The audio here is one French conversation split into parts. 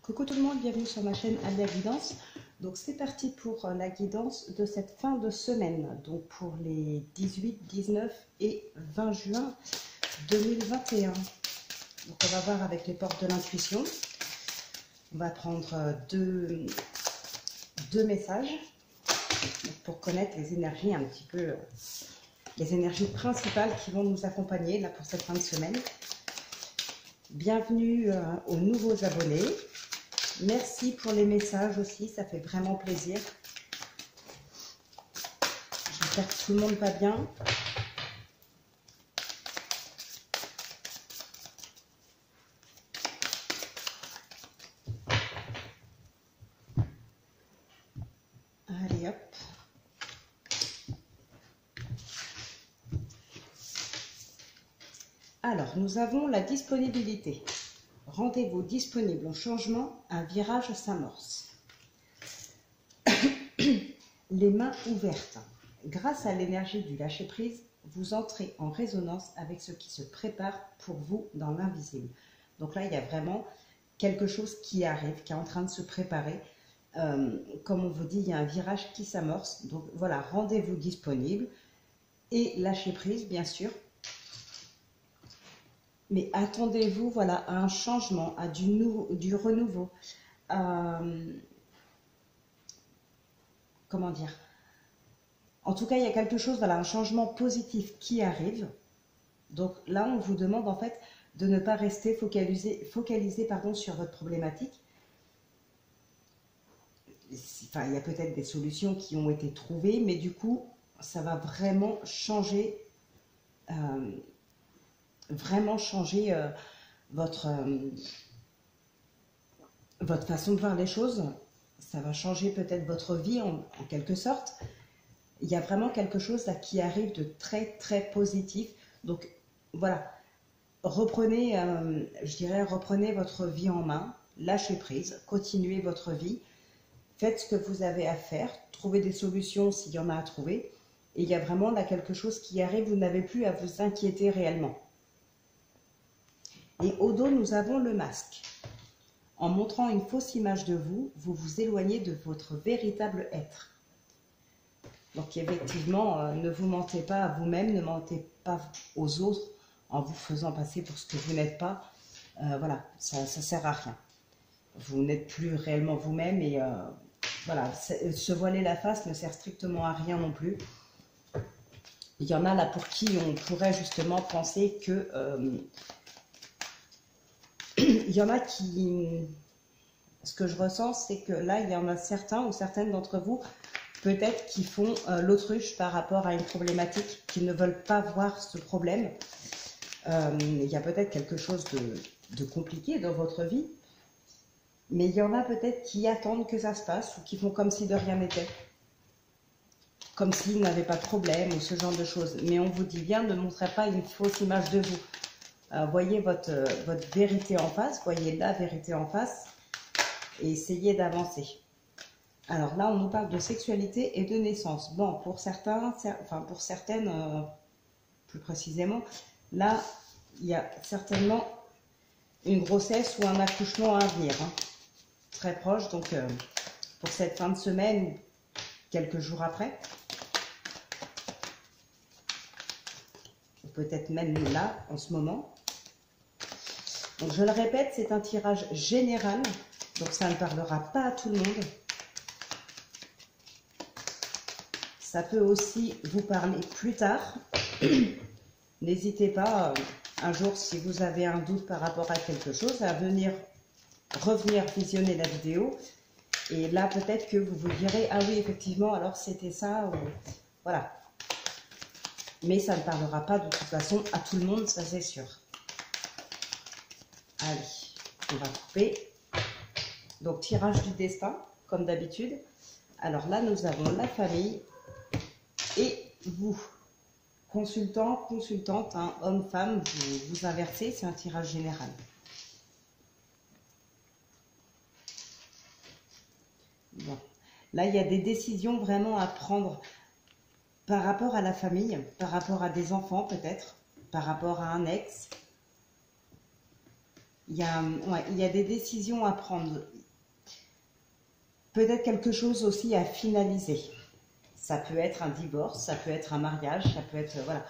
Coucou tout le monde, bienvenue sur ma chaîne Alia Guidance. Donc c'est parti pour la guidance de cette fin de semaine, donc pour les 18, 19 et 20 juin 2021. Donc on va voir avec les portes de l'intuition. On va prendre deux messages pour connaître les énergies un petit peu, les énergies principales qui vont nous accompagner là pour cette fin de semaine. Bienvenue aux nouveaux abonnés. Merci pour les messages aussi, ça fait vraiment plaisir. J'espère que tout le monde va bien. Allez hop. Alors, nous avons la disponibilité. Rendez-vous disponible au changement, un virage s'amorce. Les mains ouvertes. Grâce à l'énergie du lâcher-prise, vous entrez en résonance avec ce qui se prépare pour vous dans l'invisible. Donc là, il y a vraiment quelque chose qui arrive, qui est en train de se préparer. Comme on vous dit, il y a un virage qui s'amorce. Donc voilà, rendez-vous disponible et lâcher-prise, bien sûr. Mais attendez-vous voilà, à un changement, à du renouveau. Comment dire? En tout cas, il y a quelque chose, voilà, un changement positif qui arrive. Donc là, on vous demande en fait de ne pas rester focalisé pardon, sur votre problématique. Enfin, il y a peut-être des solutions qui ont été trouvées, mais du coup, ça va vraiment changer votre façon de voir les choses. Ça va changer peut-être votre vie en quelque sorte. Il y a vraiment quelque chose là qui arrive de très très positif. Donc voilà, reprenez, je dirais, reprenez votre vie en main, lâchez prise, continuez votre vie, faites ce que vous avez à faire, trouvez des solutions s'il y en a à trouver. Et il y a vraiment là quelque chose qui arrive, vous n'avez plus à vous inquiéter réellement. Et au dos, nous avons le masque. En montrant une fausse image de vous, vous vous éloignez de votre véritable être. Donc effectivement, ne vous mentez pas à vous-même, ne mentez pas aux autres en vous faisant passer pour ce que vous n'êtes pas. Voilà, ça ne sert à rien. Vous n'êtes plus réellement vous-même et voilà, se voiler la face ne sert strictement à rien non plus. Il y en a là pour qui on pourrait justement penser que... il y en a qui... Ce que je ressens, c'est que là, il y en a certains ou certaines d'entre vous, peut-être qui font l'autruche par rapport à une problématique, qui ne veulent pas voir ce problème. Il y a peut-être quelque chose de compliqué dans votre vie, mais il y en a peut-être qui attendent que ça se passe ou qui font comme si de rien n'était. Comme s'ils n'avaient pas de problème ou ce genre de choses. Mais on vous dit bien, ne montrez pas une fausse image de vous. Voyez votre vérité en face, voyez la vérité en face et essayez d'avancer. Alors là, on nous parle de sexualité et de naissance. Bon, pour certains, enfin pour certaines, plus précisément, là, il y a certainement une grossesse ou un accouchement à venir, hein, très proche, donc pour cette fin de semaine ou quelques jours après. Ou peut-être même là, en ce moment. Donc je le répète, c'est un tirage général, donc ça ne parlera pas à tout le monde. Ça peut aussi vous parler plus tard. N'hésitez pas, un jour, si vous avez un doute par rapport à quelque chose, à revenir visionner la vidéo. Et là, peut-être que vous vous direz, ah oui, effectivement, alors c'était ça, ou voilà. Mais ça ne parlera pas de toute façon à tout le monde, ça c'est sûr. Allez, on va couper. Donc, tirage du destin, comme d'habitude. Alors là, nous avons la famille et vous. Consultant, consultante, hein, homme, femme, vous inversez, c'est un tirage général. Bon. Là, il y a des décisions vraiment à prendre par rapport à la famille, par rapport à des enfants peut-être, par rapport à un ex. Il y a des décisions à prendre. peut-être quelque chose aussi à finaliser. Ça peut être un divorce, ça peut être un mariage, ça peut être, voilà.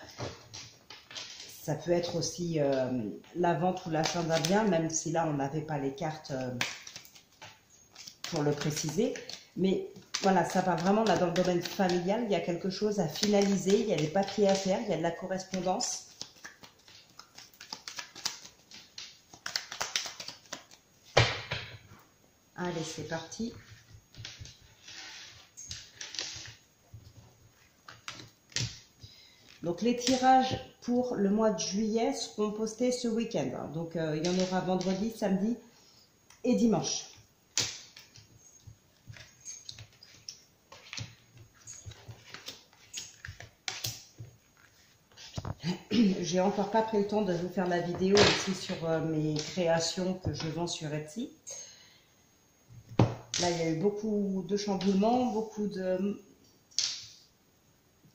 Ça peut être aussi la vente ou l'achat d'un bien, même si là, on n'avait pas les cartes pour le préciser. Mais voilà, ça part vraiment là dans le domaine familial. Il y a quelque chose à finaliser, il y a des papiers à faire, il y a de la correspondance. Allez, c'est parti. Donc les tirages pour le mois de juillet seront postés ce week-end. Donc il y en aura vendredi, samedi et dimanche. J'ai encore pas pris le temps de vous faire la vidéo ici sur mes créations que je vends sur Etsy. Là, il y a eu beaucoup de chamboulements, beaucoup de...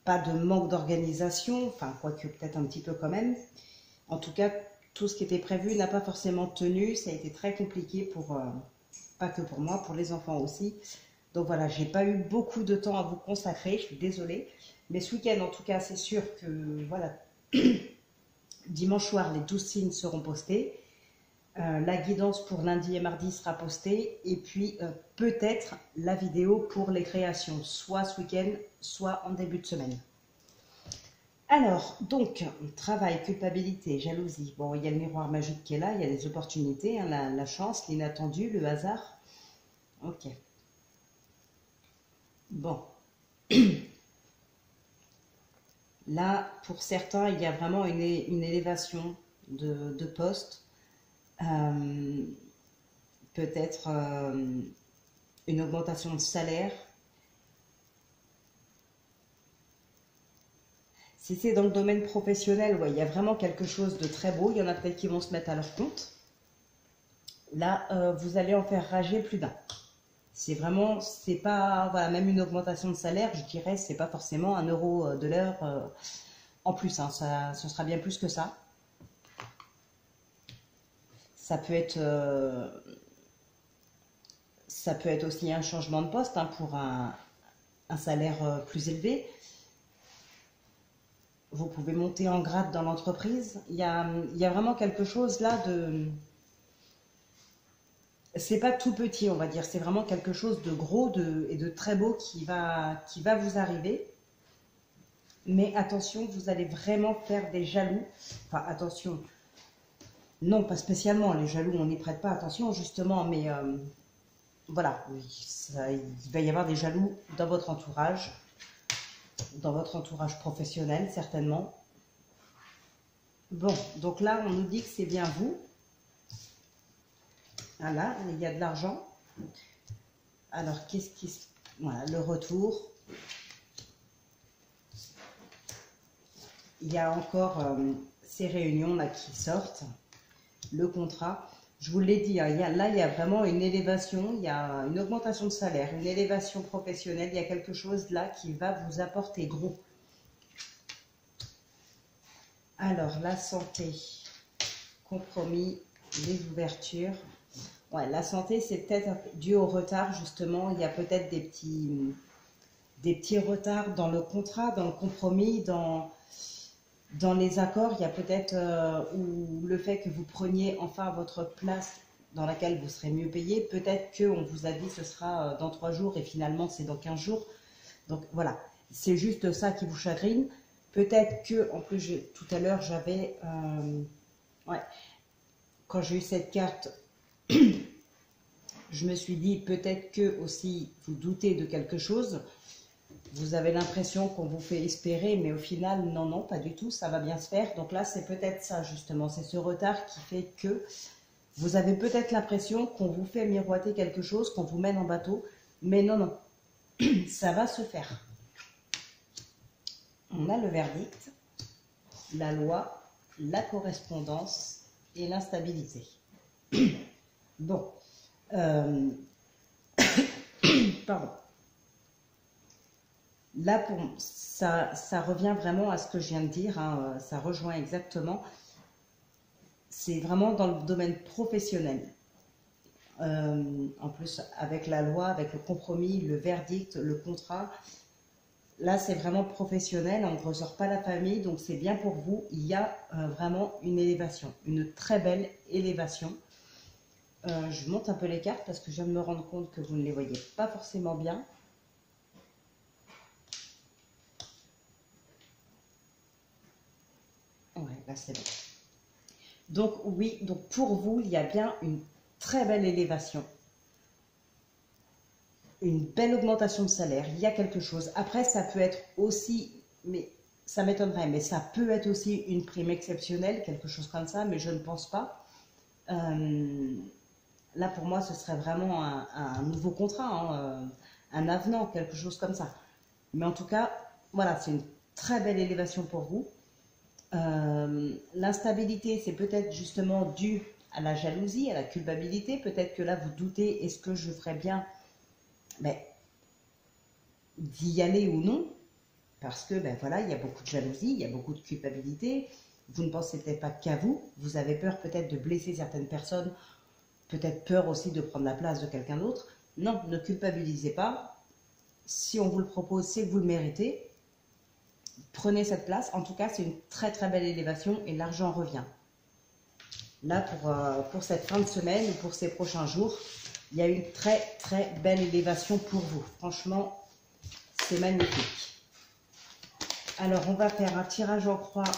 pas de manque d'organisation, enfin, quoique peut-être un petit peu quand même. En tout cas, tout ce qui était prévu n'a pas forcément tenu. Ça a été très compliqué pour, pas que pour moi, pour les enfants aussi. Donc voilà, j'ai pas eu beaucoup de temps à vous consacrer, je suis désolée. Mais ce week-end, en tout cas, c'est sûr que, voilà, dimanche soir, les 12 signes seront postés. La guidance pour lundi et mardi sera postée. Et puis, peut-être la vidéo pour les créations, soit ce week-end, soit en début de semaine. Alors, donc, travail, culpabilité, jalousie. Bon, il y a le miroir magique qui est là, il y a les opportunités, hein, la chance, l'inattendu, le hasard. Ok. Bon. Là, pour certains, il y a vraiment une élévation de poste. Peut-être une augmentation de salaire. Si c'est dans le domaine professionnel, ouais, il y a vraiment quelque chose de très beau. Il y en a peut-être qui vont se mettre à leur compte. Là, vous allez en faire rager plus d'un. C'est vraiment, c'est pas, voilà, même une augmentation de salaire, je dirais, c'est pas forcément 1 euro de l'heure en plus, hein, ce sera bien plus que ça. Ça peut être aussi un changement de poste, hein, pour un salaire plus élevé. Vous pouvez monter en grade dans l'entreprise. Il y a vraiment quelque chose là de... C'est pas tout petit, on va dire. C'est vraiment quelque chose de gros et de très beau qui va vous arriver. Mais attention, vous allez vraiment faire des jaloux. Enfin, attention. Non, pas spécialement. Les jaloux, on n'y prête pas attention, justement. Mais voilà, oui, il va y avoir des jaloux dans votre entourage professionnel, certainement. Bon, donc là, on nous dit que c'est bien vous. Voilà, il y a de l'argent. Alors, qu'est-ce qui se... Voilà, le retour. Il y a encore ces réunions là qui sortent. Le contrat. Je vous l'ai dit, hein, là, il y a vraiment une élévation. Il y a une augmentation de salaire, une élévation professionnelle. Il y a quelque chose là qui va vous apporter gros. Alors, la santé, compromis, les ouvertures. Ouais, la santé, c'est peut-être dû au retard, justement. Il y a peut-être des petits retards dans le contrat, dans le compromis, dans les accords. Il y a peut-être ou le fait que vous preniez enfin votre place dans laquelle vous serez mieux payé. Peut-être qu'on vous a dit que ce sera dans 3 jours et finalement c'est dans 15 jours. Donc voilà, c'est juste ça qui vous chagrine. Peut-être que, en plus, tout à l'heure, j'avais... ouais, quand j'ai eu cette carte... Je me suis dit, peut-être que aussi vous doutez de quelque chose. Vous avez l'impression qu'on vous fait espérer, mais au final, non, non, pas du tout, ça va bien se faire. Donc là, c'est peut-être ça, justement. C'est ce retard qui fait que vous avez peut-être l'impression qu'on vous fait miroiter quelque chose, qu'on vous mène en bateau. Mais non, non, ça va se faire. On a le verdict, la loi, la correspondance et l'instabilité. Bon. Pardon. Là, ça revient vraiment à ce que je viens de dire, hein, ça rejoint exactement. C'est vraiment dans le domaine professionnel. En plus, avec la loi, avec le compromis, le verdict, le contrat, là, c'est vraiment professionnel. On ne ressort pas la famille, donc c'est bien pour vous. Il y a vraiment une élévation, une très belle élévation. Je monte un peu les cartes parce que je viens de me rendre compte que vous ne les voyez pas forcément bien. Ouais, là c'est bon. Donc oui, donc pour vous, il y a bien une très belle élévation. Une belle augmentation de salaire, il y a quelque chose. Après, ça peut être aussi, mais ça m'étonnerait, mais ça peut être aussi une prime exceptionnelle, quelque chose comme ça, mais je ne pense pas. Là, pour moi, ce serait vraiment un nouveau contrat, hein, un avenant, quelque chose comme ça. Mais en tout cas, voilà, c'est une très belle élévation pour vous. L'instabilité, c'est peut-être justement dû à la jalousie, à la culpabilité. Peut-être que là, vous doutez, est-ce que je ferais bien d'y aller ou non? Parce que, voilà, il y a beaucoup de jalousie, il y a beaucoup de culpabilité. Vous ne pensez peut-être pas qu'à vous. Vous avez peur peut-être de blesser certaines personnes. Peut-être peur aussi de prendre la place de quelqu'un d'autre. Non, ne culpabilisez pas. Si on vous le propose, c'est que vous le méritez. Prenez cette place. En tout cas, c'est une très très belle élévation et l'argent revient. Là, pour cette fin de semaine ou pour ces prochains jours, il y a une très très belle élévation pour vous. Franchement, c'est magnifique. Alors, on va faire un tirage en croix.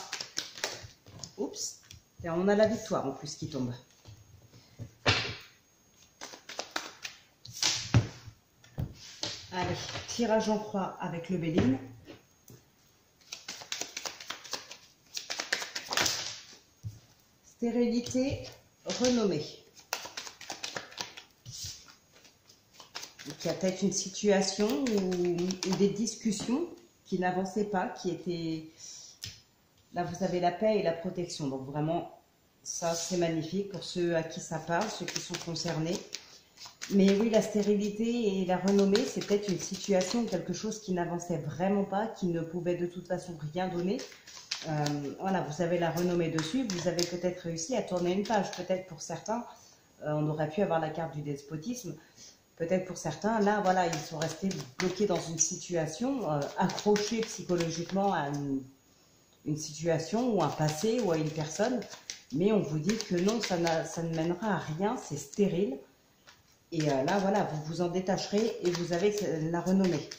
Oups. Et on a la victoire en plus qui tombe. Allez, tirage en croix avec le Béline. Stérilité renommée. Donc, il y a peut-être une situation ou des discussions qui n'avançaient pas, qui étaient... Là, vous avez la paix et la protection. Donc, vraiment, ça, c'est magnifique pour ceux à qui ça parle, ceux qui sont concernés. Mais oui, la stérilité et la renommée, c'est peut-être une situation, quelque chose qui n'avançait vraiment pas, qui ne pouvait de toute façon rien donner. Voilà, vous avez la renommée dessus, vous avez peut-être réussi à tourner une page. Peut-être pour certains, on aurait pu avoir la carte du despotisme. Peut-être pour certains, là, voilà, ils sont restés bloqués dans une situation, accrochés psychologiquement à une situation ou un passé ou à une personne. Mais on vous dit que non, ça ne mènera à rien, c'est stérile. Et là, voilà, vous vous en détacherez et vous avez la renommée.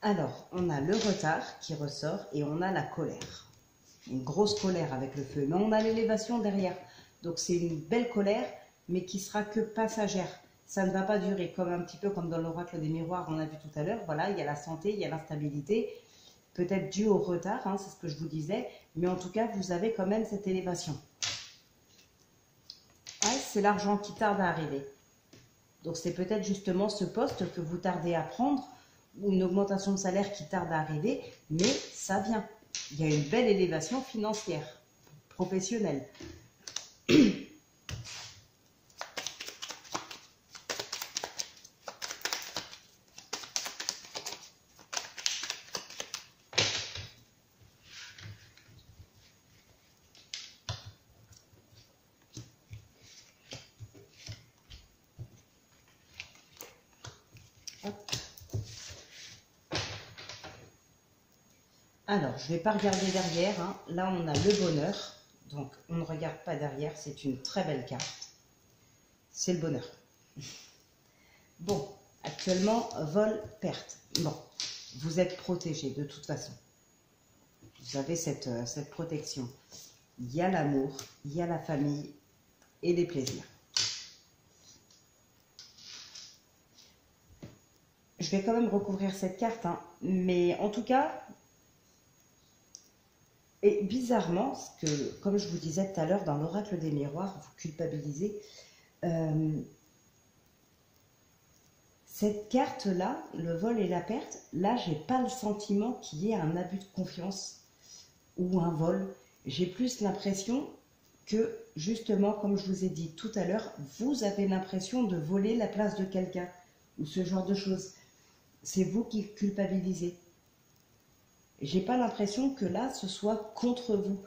Alors, on a le retard qui ressort et on a la colère. Une grosse colère avec le feu. Mais on a l'élévation derrière. Donc, c'est une belle colère, mais qui sera que passagère. Ça ne va pas durer, comme un petit peu comme dans l'oracle des miroirs, on a vu tout à l'heure. Voilà, il y a la santé, il y a l'instabilité. Peut-être dû au retard, hein, c'est ce que je vous disais. Mais en tout cas, vous avez quand même cette élévation. Ouais, c'est l'argent qui tarde à arriver. Donc, c'est peut-être justement ce poste que vous tardez à prendre ou une augmentation de salaire qui tarde à arriver, mais ça vient. Il y a une belle élévation financière, professionnelle. Alors, je ne vais pas regarder derrière. Hein. Là, on a le bonheur. Donc, on ne regarde pas derrière. C'est une très belle carte. C'est le bonheur. Bon, actuellement, vol, perte. Bon, vous êtes protégé de toute façon. Vous avez cette protection. Il y a l'amour, il y a la famille et les plaisirs. Je vais quand même recouvrir cette carte. Hein. Mais en tout cas... Et bizarrement, parce que, comme je vous disais tout à l'heure, dans l'oracle des miroirs, vous culpabilisez. Cette carte-là, le vol et la perte, là, j'ai pas le sentiment qu'il y ait un abus de confiance ou un vol. J'ai plus l'impression que, justement, comme je vous ai dit tout à l'heure, vous avez l'impression de voler la place de quelqu'un ou ce genre de choses. C'est vous qui culpabilisez. J'ai pas l'impression que là, ce soit contre vous.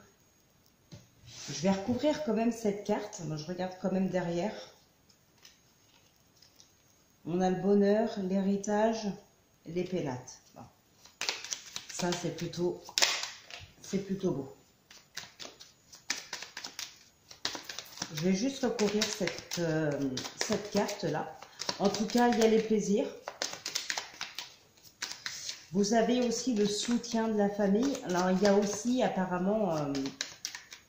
Je vais recouvrir quand même cette carte. Moi, je regarde quand même derrière. On a le bonheur, l'héritage, les pénates. Bon. Ça, c'est plutôt beau. Je vais juste recouvrir cette carte-là. En tout cas, il y a les plaisirs. Vous avez aussi le soutien de la famille. Alors, il y a aussi, apparemment,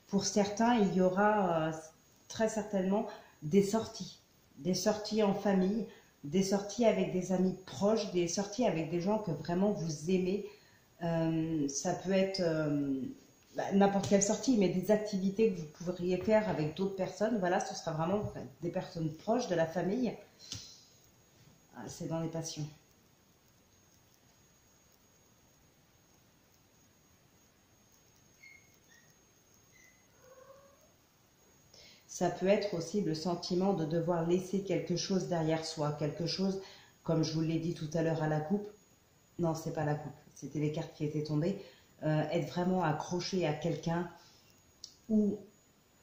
pour certains, il y aura très certainement des sorties. Des sorties en famille, des sorties avec des amis proches, des sorties avec des gens que vraiment vous aimez. Ça peut être n'importe quelle sortie, mais des activités que vous pourriez faire avec d'autres personnes. Voilà, ce sera vraiment des personnes proches de la famille. Ah, c'est dans les passions. Ça peut être aussi le sentiment de devoir laisser quelque chose derrière soi, quelque chose, comme je vous l'ai dit tout à l'heure à la coupe. Non, c'est pas la coupe, c'était les cartes qui étaient tombées. Être vraiment accroché à quelqu'un ou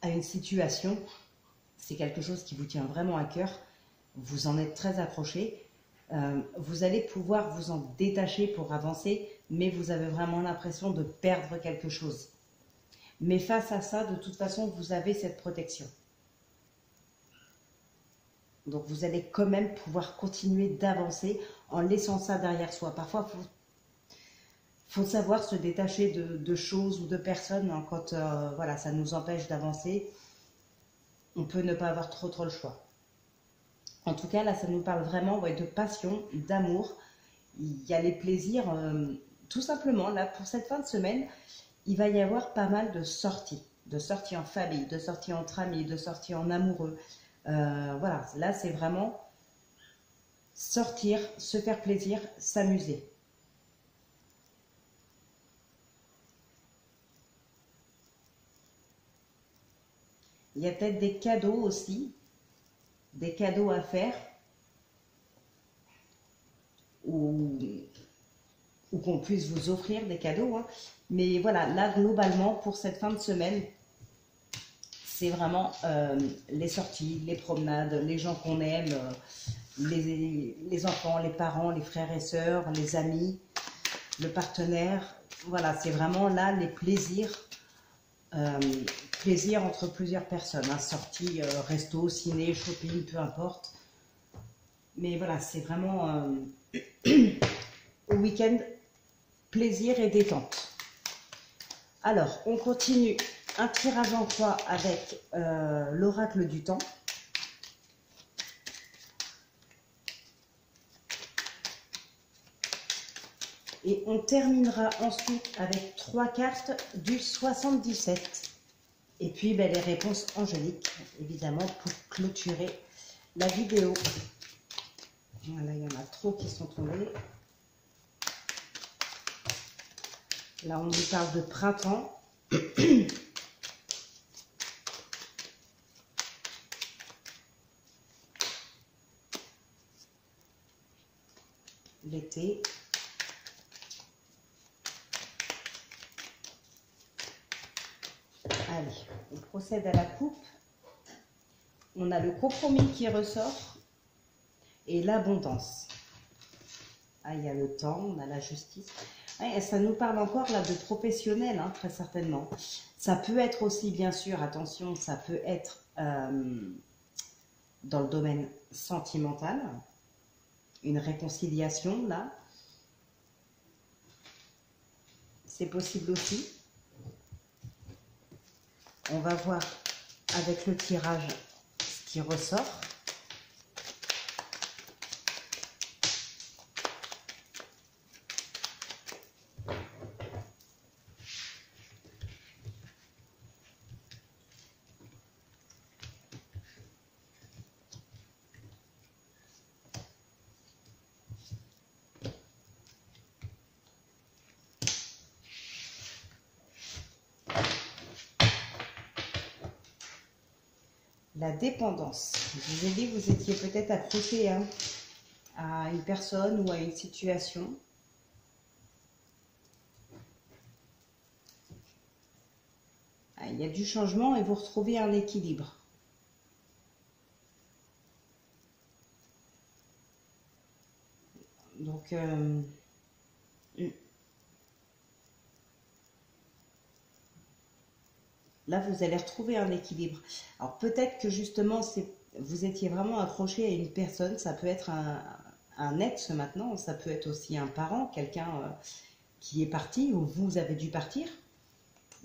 à une situation, c'est quelque chose qui vous tient vraiment à cœur. Vous en êtes très accroché. Vous allez pouvoir vous en détacher pour avancer, mais vous avez vraiment l'impression de perdre quelque chose. Mais face à ça, de toute façon, vous avez cette protection. Donc, vous allez quand même pouvoir continuer d'avancer en laissant ça derrière soi. Parfois, faut savoir se détacher de choses ou de personnes hein, quand voilà, ça nous empêche d'avancer. On peut ne pas avoir trop le choix. En tout cas, là, ça nous parle vraiment ouais, de passion, d'amour. Il y a les plaisirs, tout simplement. Là, pour cette fin de semaine, il va y avoir pas mal de sorties en famille, de sorties entre amis, de sorties en amoureux. Voilà, là, c'est vraiment sortir, se faire plaisir, s'amuser. Il y a peut-être des cadeaux aussi, des cadeaux à faire ou qu'on puisse vous offrir des cadeaux. Hein. Mais voilà, là, globalement, pour cette fin de semaine, c'est vraiment les sorties, les promenades, les gens qu'on aime, les enfants, les parents, les frères et sœurs, les amis, le partenaire. Voilà, c'est vraiment là les plaisirs. Plaisir entre plusieurs personnes, hein, sortie, resto, ciné, shopping, peu importe. Mais voilà, c'est vraiment au week-end, plaisir et détente. Alors, on continue un tirage en croix avec l'oracle du temps. Et on terminera ensuite avec 3 cartes du 77. Et puis ben, les réponses angéliques, évidemment, pour clôturer la vidéo. Voilà, il y en a trop qui sont tombés. Là, on nous parle de printemps. L'été. Allez, on procède à la coupe. On a le compromis qui ressort et l'abondance. Ah, il y a le temps, on a la justice. Ouais, ça nous parle encore là de professionnel, hein, très certainement. Ça peut être aussi, bien sûr, attention, ça peut être dans le domaine sentimental. Une réconciliation, là. C'est possible aussi. On va voir avec le tirage ce qui ressort. La dépendance. Je vous ai dit que vous étiez peut-être accroché hein, à une personne ou à une situation. Ah, il y a du changement et vous retrouvez un équilibre. Donc, là, vous allez retrouver un équilibre. Alors, peut-être que justement, vous étiez vraiment accroché à une personne. Ça peut être un ex maintenant, ça peut être aussi un parent, quelqu'un qui est parti ou vous avez dû partir.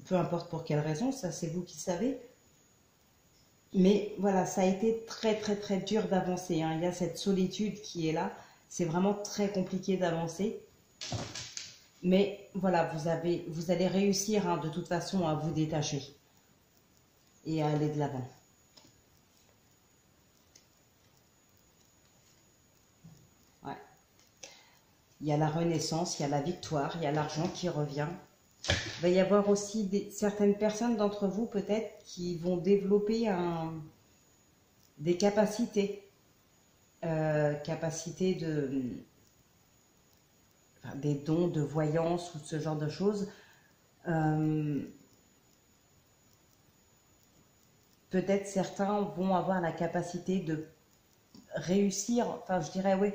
Peu importe pour quelle raison, ça c'est vous qui savez. Mais voilà, ça a été très très très dur d'avancer, hein. Il y a cette solitude qui est là. C'est vraiment très compliqué d'avancer. Mais voilà, vous allez réussir, hein, de toute façon à vous détacher et à aller de l'avant. Ouais. Il y a la renaissance, il y a la victoire, il y a l'argent qui revient. Il va y avoir aussi certaines personnes d'entre vous peut-être qui vont développer des capacités. Capacités des dons de voyance ou ce genre de choses. Peut-être certains vont avoir la capacité de réussir, enfin je dirais oui,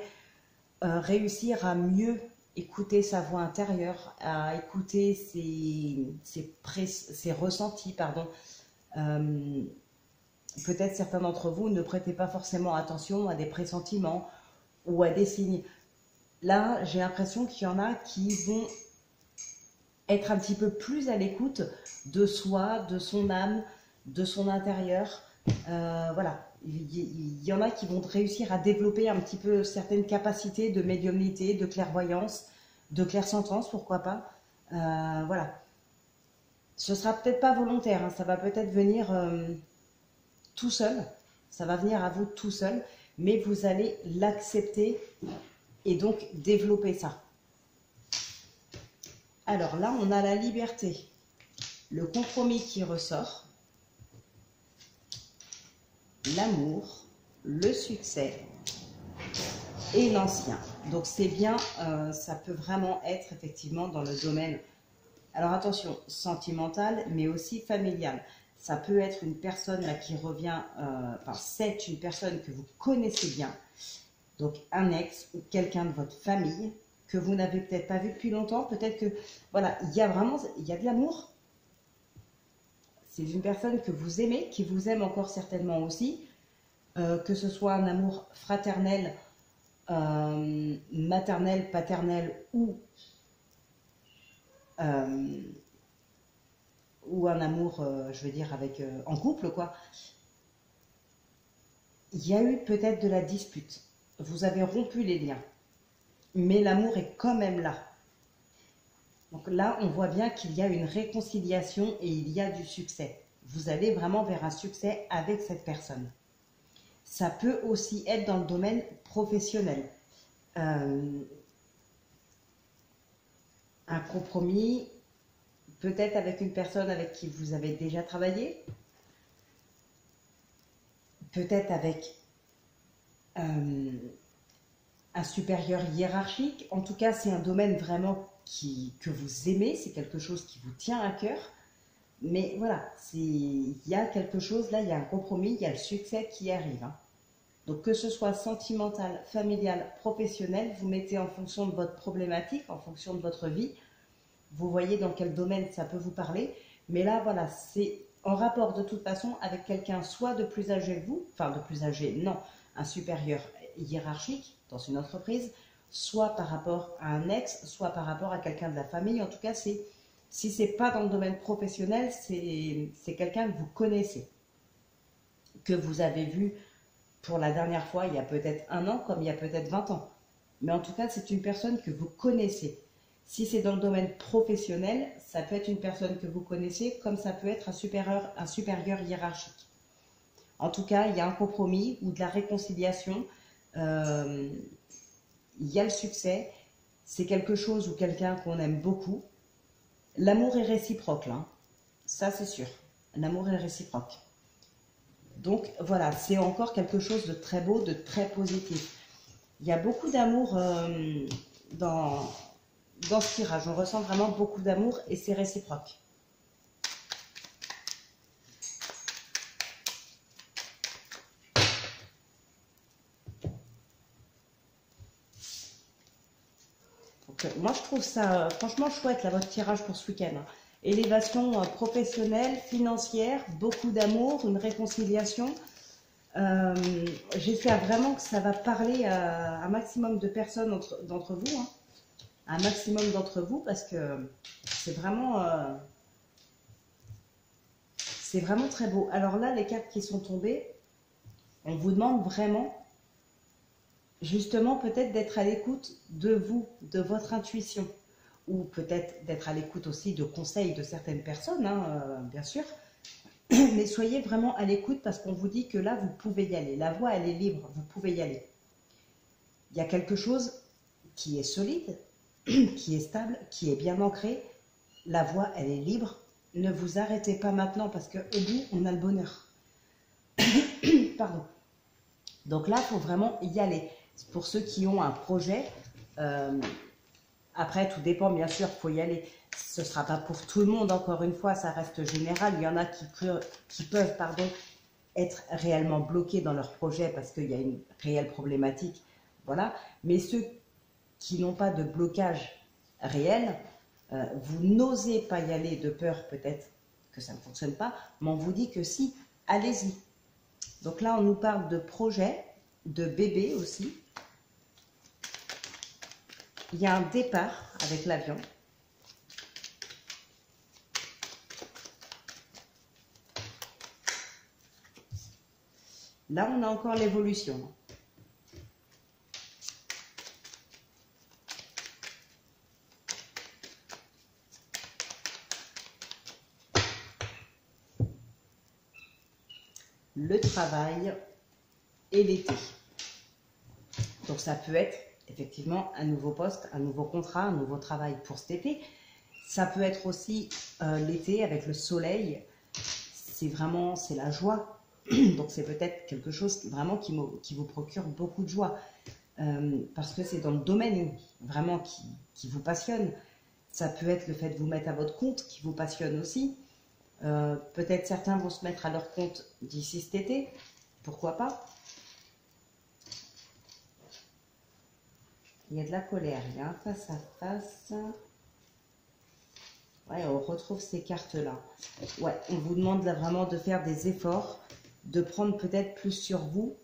réussir à mieux écouter sa voix intérieure, à écouter ses ressentis, pardon. Peut-être certains d'entre vous ne prêtez pas forcément attention à des pressentiments ou à des signes. Là, j'ai l'impression qu'il y en a qui vont être un petit peu plus à l'écoute de soi, de son âme, de son intérieur. Voilà. Il y en a qui vont réussir à développer un petit peu certaines capacités de médiumnité, de clairvoyance, de clairsentence, pourquoi pas. Voilà. Ce sera peut-être pas volontaire, hein, ça va peut-être venir tout seul, ça va venir à vous tout seul, mais vous allez l'accepter et donc développer ça. Alors là, on a la liberté, le compromis qui ressort, l'amour, le succès et l'ancien. Donc c'est bien, ça peut vraiment être effectivement dans le domaine, alors attention, sentimental, mais aussi familial. Ça peut être une personne là qui revient, enfin c'est une personne que vous connaissez bien, donc un ex ou quelqu'un de votre famille que vous n'avez peut-être pas vu depuis longtemps. Peut-être que, voilà, il y a de l'amour. C'est une personne que vous aimez, qui vous aime encore certainement aussi, que ce soit un amour fraternel, maternel, paternel ou un amour, je veux dire, en couple, quoi. Il y a eu peut-être de la dispute. Vous avez rompu les liens. Mais l'amour est quand même là. Donc là, on voit bien qu'il y a une réconciliation et il y a du succès. Vous allez vraiment vers un succès avec cette personne. Ça peut aussi être dans le domaine professionnel. Un compromis, peut-être avec une personne avec qui vous avez déjà travaillé, peut-être avec un supérieur hiérarchique. En tout cas, c'est un domaine vraiment que vous aimez, c'est quelque chose qui vous tient à cœur. Mais voilà, il y a quelque chose, là, il y a un compromis, il y a le succès qui arrive, hein. Donc que ce soit sentimental, familial, professionnel, vous mettez en fonction de votre problématique, en fonction de votre vie, vous voyez dans quel domaine ça peut vous parler. Mais là, voilà, c'est en rapport de toute façon avec quelqu'un soit de plus âgé que vous, enfin de plus âgé, non, un supérieur hiérarchique dans une entreprise, soit par rapport à un ex, soit par rapport à quelqu'un de la famille. En tout cas, si ce n'est pas dans le domaine professionnel, c'est quelqu'un que vous connaissez, que vous avez vu pour la dernière fois il y a peut-être 1 an, comme il y a peut-être 20 ans. Mais en tout cas, c'est une personne que vous connaissez. Si c'est dans le domaine professionnel, ça peut être une personne que vous connaissez, comme ça peut être un supérieur hiérarchique. En tout cas, il y a un compromis ou de la réconciliation. Il y a le succès. C'est quelque chose ou quelqu'un qu'on aime beaucoup. L'amour est réciproque, là. Ça, c'est sûr. L'amour est réciproque. Donc, voilà, c'est encore quelque chose de très beau, de très positif. Il y a beaucoup d'amour dans ce tirage. On ressent vraiment beaucoup d'amour et c'est réciproque. Donc, moi, je trouve ça franchement chouette, là, votre tirage pour ce week-end. Élévation professionnelle, financière, beaucoup d'amour, une réconciliation. J'espère vraiment que ça va parler à un maximum de personnes d'entre vous, hein. Un maximum d'entre vous, parce que c'est vraiment très beau. Alors là, les cartes qui sont tombées, on vous demande vraiment, justement, peut-être d'être à l'écoute de vous, de votre intuition, ou peut-être d'être à l'écoute aussi de conseils de certaines personnes, hein, bien sûr. Mais soyez vraiment à l'écoute parce qu'on vous dit que là, vous pouvez y aller. La voie, elle est libre, vous pouvez y aller. Il y a quelque chose qui est solide, qui est stable, qui est bien ancré. La voie, elle est libre. Ne vous arrêtez pas maintenant parce qu'au bout, on a le bonheur. Pardon. Donc là, il faut vraiment y aller. Pour ceux qui ont un projet, après, tout dépend, bien sûr, il faut y aller. Ce ne sera pas pour tout le monde, encore une fois, ça reste général. Il y en a qui peuvent être réellement bloqués dans leur projet parce qu'il y a une réelle problématique. Voilà. Mais ceux qui n'ont pas de blocage réel, vous n'osez pas y aller de peur peut-être que ça ne fonctionne pas, mais on vous dit que si, allez-y. Donc là, on nous parle de projet, de bébé aussi. Il y a un départ avec l'avion. Là, on a encore l'évolution. Le travail et l'été. Donc ça peut être effectivement un nouveau poste, un nouveau contrat, un nouveau travail pour cet été. Ça peut être aussi l'été avec le soleil. C'est la joie. Donc c'est peut-être quelque chose vraiment qui vous procure beaucoup de joie. Parce que c'est dans le domaine vraiment qui vous passionne. Ça peut être le fait de vous mettre à votre compte qui vous passionne aussi. Peut-être certains vont se mettre à leur compte d'ici cet été. Pourquoi pas? Il y a de la colère, il y a un face à face. Ouais, on retrouve ces cartes-là. Ouais, on vous demande là vraiment de faire des efforts, de prendre peut-être plus sur vous.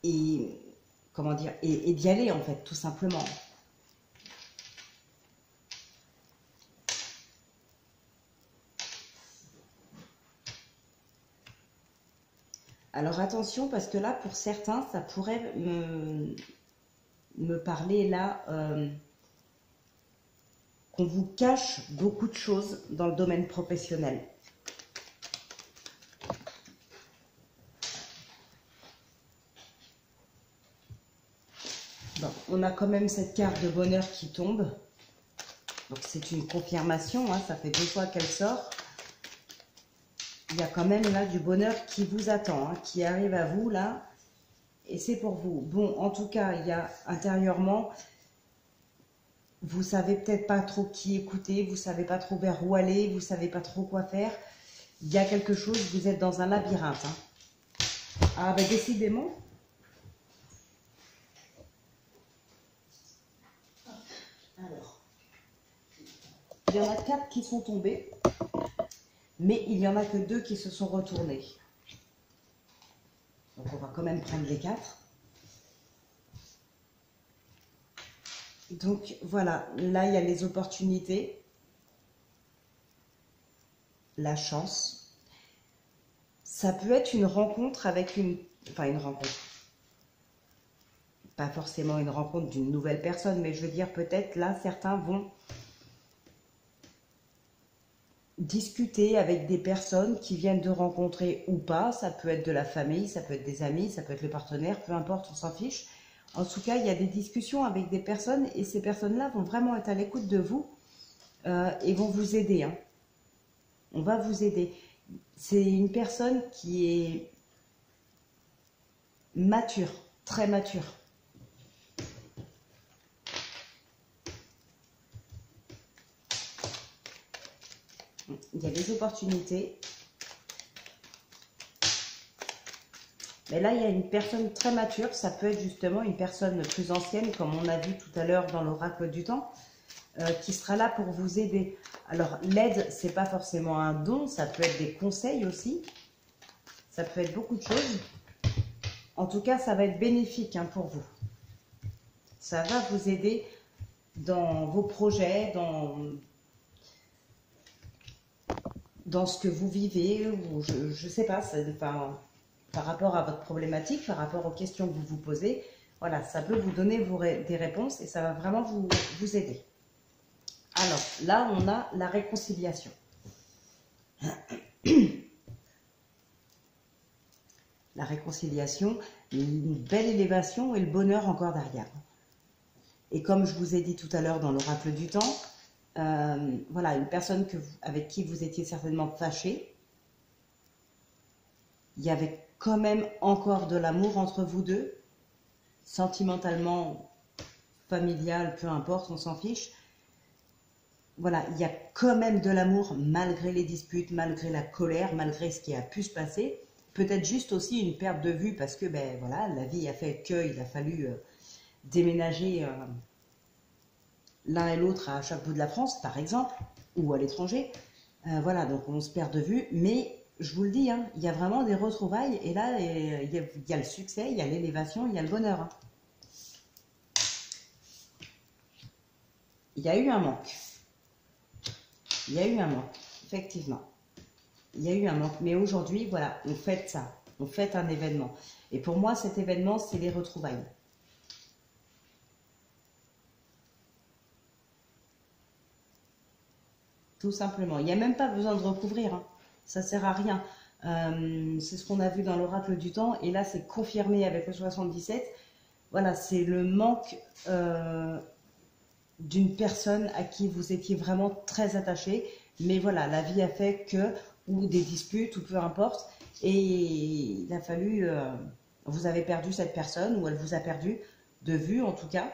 Et, comment dire, et d'y aller en fait, tout simplement. Alors attention, parce que là, pour certains, ça pourrait me parler là qu'on vous cache beaucoup de choses dans le domaine professionnel. Bon, on a quand même cette carte de bonheur qui tombe. Donc c'est une confirmation, hein, ça fait 2 fois qu'elle sort. Il y a quand même là du bonheur qui vous attend, hein, qui arrive à vous là, et c'est pour vous. Bon, en tout cas, il y a intérieurement, vous savez peut-être pas trop qui écouter, vous savez pas trop vers où aller, vous savez pas trop quoi faire. Il y a quelque chose, vous êtes dans un labyrinthe. Hein. Ah ben décidément. Alors, il y en a 4 qui sont tombés. Mais il n'y en a que 2 qui se sont retournés. Donc on va quand même prendre les 4. Donc voilà, là il y a les opportunités, la chance. Ça peut être une rencontre avec une rencontre. Pas forcément une rencontre d'une nouvelle personne, mais je veux dire peut-être là certains vont discuter avec des personnes qui viennent de rencontrer ou pas. Ça peut être de la famille, ça peut être des amis, ça peut être le partenaire, peu importe, on s'en fiche. En tout cas, il y a des discussions avec des personnes et ces personnes-là vont vraiment être à l'écoute de vous et vont vous aider. Hein. On va vous aider. C'est une personne qui est mature, très mature. Il y a des opportunités. Mais là, il y a une personne très mature. Ça peut être justement une personne plus ancienne, comme on a vu tout à l'heure dans l'oracle du temps, qui sera là pour vous aider. Alors, l'aide, c'est pas forcément un don, ça peut être des conseils aussi. Ça peut être beaucoup de choses. En tout cas, ça va être bénéfique hein, pour vous. Ça va vous aider dans vos projets, dans ce que vous vivez, ou je ne sais pas, par rapport à votre problématique, par rapport aux questions que vous vous posez. Voilà, ça peut vous donner des réponses et ça va vraiment vous aider. Alors, là, on a la réconciliation. La réconciliation, une belle élévation et le bonheur encore derrière. Et comme je vous ai dit tout à l'heure dans l'oracle du temps, voilà, une personne avec qui vous étiez certainement fâché, il y avait quand même encore de l'amour entre vous deux, sentimentalement, familial, peu importe, on s'en fiche. Voilà, il y a quand même de l'amour malgré les disputes, malgré la colère, malgré ce qui a pu se passer. Peut-être juste aussi une perte de vue parce que ben, voilà, la vie a fait qu'il a fallu déménager l'un et l'autre à chaque bout de la France, par exemple, ou à l'étranger. Voilà, donc on se perd de vue, mais je vous le dis, hein, il y a vraiment des retrouvailles, et là, il y a le succès, il y a l'élévation, il y a le bonheur. Hein. Il y a eu un manque. Il y a eu un manque, effectivement. Il y a eu un manque, mais aujourd'hui, voilà, on fête ça, on fête un événement. Et pour moi, cet événement, c'est les retrouvailles. Tout simplement. Il n'y a même pas besoin de recouvrir, hein. Ça ne sert à rien. C'est ce qu'on a vu dans l'oracle du temps, et là, c'est confirmé avec le 77. Voilà, c'est le manque d'une personne à qui vous étiez vraiment très attaché, mais voilà, la vie a fait que, ou des disputes, ou peu importe, et il a fallu, vous avez perdu cette personne, ou elle vous a perdu de vue en tout cas.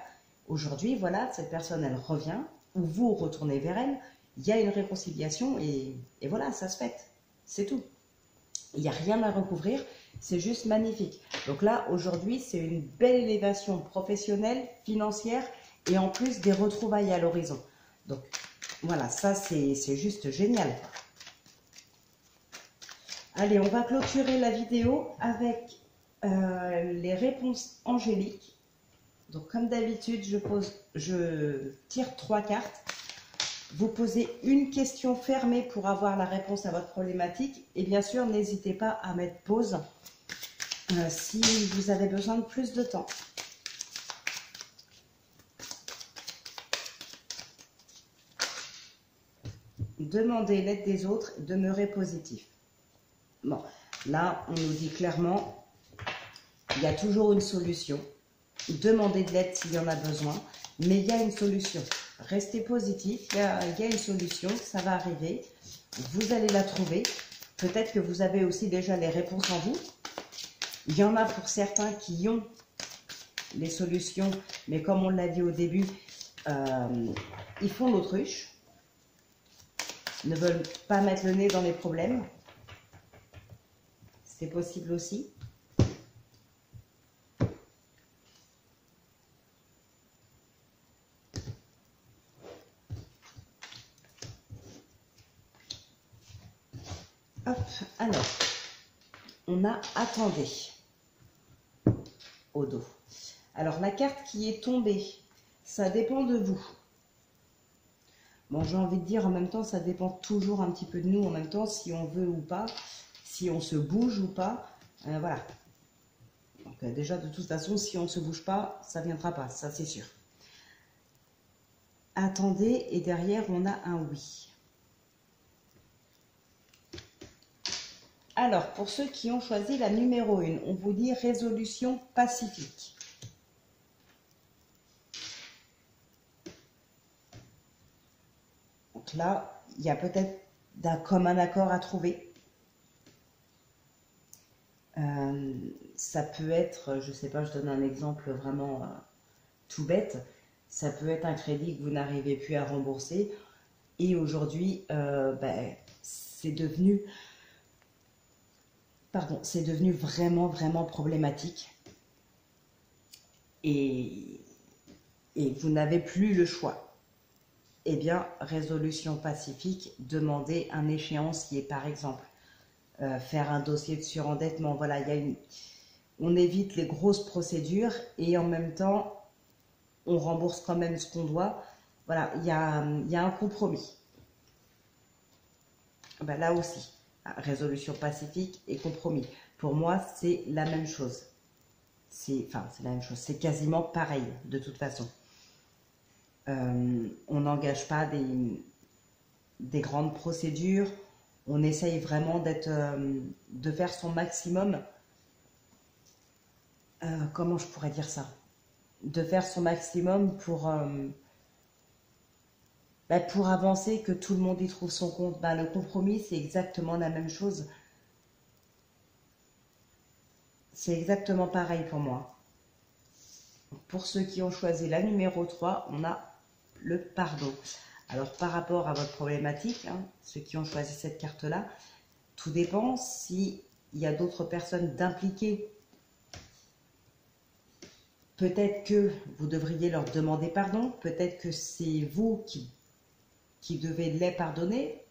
Aujourd'hui, voilà, cette personne, elle revient, ou vous retournez vers elle, il y a une réconciliation, et voilà, ça se fête, c'est tout. Il n'y a rien à recouvrir, c'est juste magnifique. Donc là, aujourd'hui, c'est une belle élévation professionnelle, financière, et en plus des retrouvailles à l'horizon. Donc voilà, ça c'est juste génial. Allez, on va clôturer la vidéo avec les réponses angéliques. Donc comme d'habitude, je tire 3 cartes. Vous posez une question fermée pour avoir la réponse à votre problématique. Et bien sûr, n'hésitez pas à mettre pause si vous avez besoin de plus de temps. Demandez l'aide des autres, demeurez positif. Bon, là, on nous dit clairement, il y a toujours une solution. Demandez de l'aide s'il y en a besoin, mais il y a une solution. Restez positif, il y a une solution, ça va arriver. Vous allez la trouver. Peut-être que vous avez aussi déjà les réponses en vous. Il y en a pour certains qui ont les solutions, mais comme on l'a dit au début, ils font l'autruche. Ne veulent pas mettre le nez dans les problèmes. C'est possible aussi. Hop, alors, on a attendez au dos. Alors, la carte qui est tombée, ça dépend de vous. Bon, j'ai envie de dire, en même temps, ça dépend toujours un petit peu de nous, en même temps, si on veut ou pas, si on se bouge ou pas, voilà. Donc, déjà, de toute façon, si on ne se bouge pas, ça ne viendra pas, ça c'est sûr. Attendez, et derrière, on a un oui. Alors, pour ceux qui ont choisi la numéro 1, on vous dit résolution pacifique. Donc là, il y a peut-être un commun accord à trouver. Ça peut être, je ne sais pas, je donne un exemple vraiment tout bête. Ça peut être un crédit que vous n'arrivez plus à rembourser. Et aujourd'hui, c'est devenu pardon, c'est devenu vraiment, vraiment problématique. Et vous n'avez plus le choix. Eh bien, résolution pacifique, demandez un échéancier, par exemple. Faire un dossier de surendettement. Voilà, on évite les grosses procédures et en même temps, on rembourse quand même ce qu'on doit. Voilà, il y a un compromis. Ben là aussi, résolution pacifique et compromis. Pour moi, c'est la même chose. C'est la même chose. C'est quasiment pareil, de toute façon. On n'engage pas des grandes procédures. On essaye vraiment de faire son maximum. Comment je pourrais dire ça? De faire son maximum pour avancer, que tout le monde y trouve son compte. Le compromis, c'est exactement la même chose. C'est exactement pareil pour moi. Pour ceux qui ont choisi la numéro 3, on a le pardon. Alors, par rapport à votre problématique, ceux qui ont choisi cette carte-là, tout dépend s'il y a d'autres personnes d'impliquer. Peut-être que vous devriez leur demander pardon, peut-être que c'est vous qui devez les pardonner.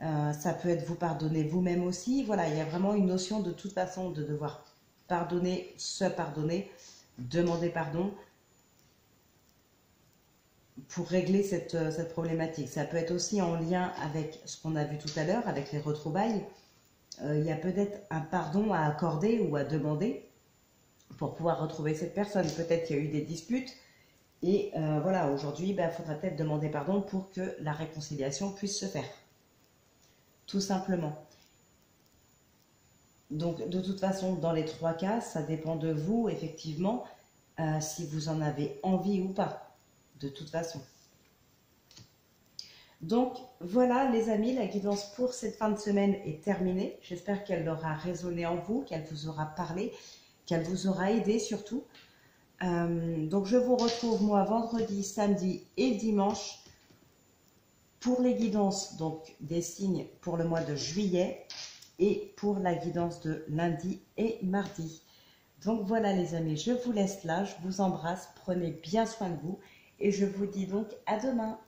Ça peut être vous pardonner vous-même aussi. Voilà, il y a vraiment une notion de toute façon de devoir pardonner, se pardonner, demander pardon pour régler cette problématique. Ça peut être aussi en lien avec ce qu'on a vu tout à l'heure, avec les retrouvailles. Il y a peut-être un pardon à accorder ou à demander pour pouvoir retrouver cette personne. Peut-être qu'il y a eu des disputes et voilà, aujourd'hui, il faudra peut-être demander pardon pour que la réconciliation puisse se faire. Tout simplement. Donc, de toute façon, dans les 3 cas, ça dépend de vous, effectivement, si vous en avez envie ou pas, de toute façon. Donc, voilà, les amis, la guidance pour cette fin de semaine est terminée. J'espère qu'elle aura résonné en vous, qu'elle vous aura parlé, qu'elle vous aura aidé surtout. Donc, je vous retrouve, moi, vendredi, samedi et dimanche pour les guidances donc, des signes pour le mois de juillet et pour la guidance de lundi et mardi. Donc voilà les amis, je vous laisse là, je vous embrasse, prenez bien soin de vous et je vous dis donc à demain.